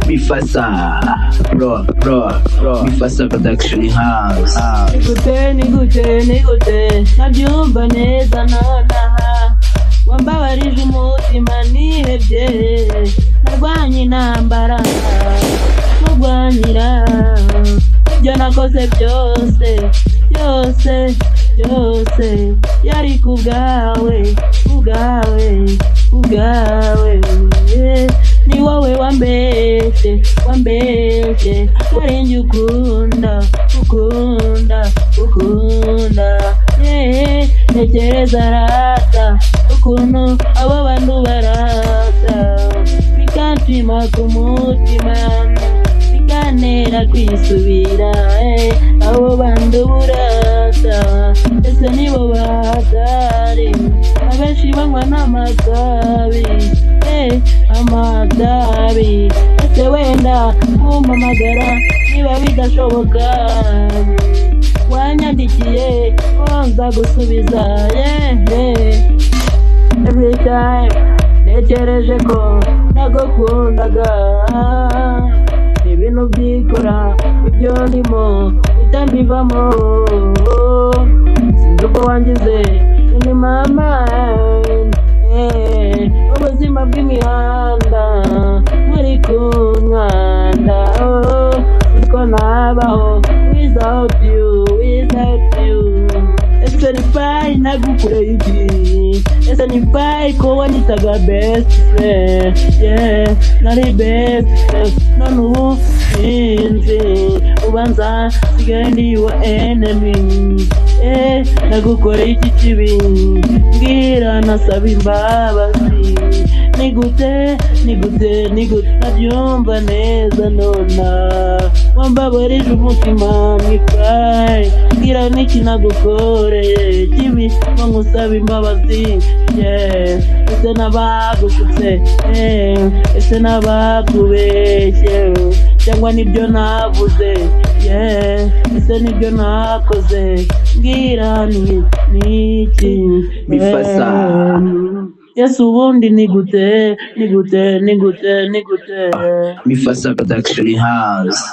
Mifasa, Mifasa Production House. Nigute, nabyumva neza nonaha, wambabarije umutima nihebye, narwanye intambara, murwanira, ibyo nakoze byose, yari kubwawe, ni wowe wambeshye, karenjye ukunda, ntekereza rata, ukuntu abo bantu barata, bikanshima ku mutima, bikantera kwisubira, abo bantu burata, ese nibo bahatari, abenshi banywa n'amatabi, amatabi, ese wenda kumpamagara niba bidashoboka, wanyandikiye nza gusubiza, every time ntekereje ko nagukundaga, ibintu byikora ibyo ndimo bitambivamo, sinzi uko wangize ni mama, ubuzima bw'imihanda muri ku mwanda, uko nabaho without you, ese ni fine nagukoreye iki, ese ni fine ko wanyitaga best friend, nari best friend, none ubu sinzi, ubanza sigaye ndi your enemy, nagukoreye iki kibi, mbwira nasaba imbabazi, nigute, nabyumva neza nona, wambabarije umutima mwifurahi, mbwira niki nagukoreye kibi, nkusaba imbabazi, ese nabagushutse, ese nabakubeshye, cyangwa nibyo navuze, ese nibyo nakoze, mbwira niki, Mifasa. Yes, ubundi nigute. Mifasa Production House.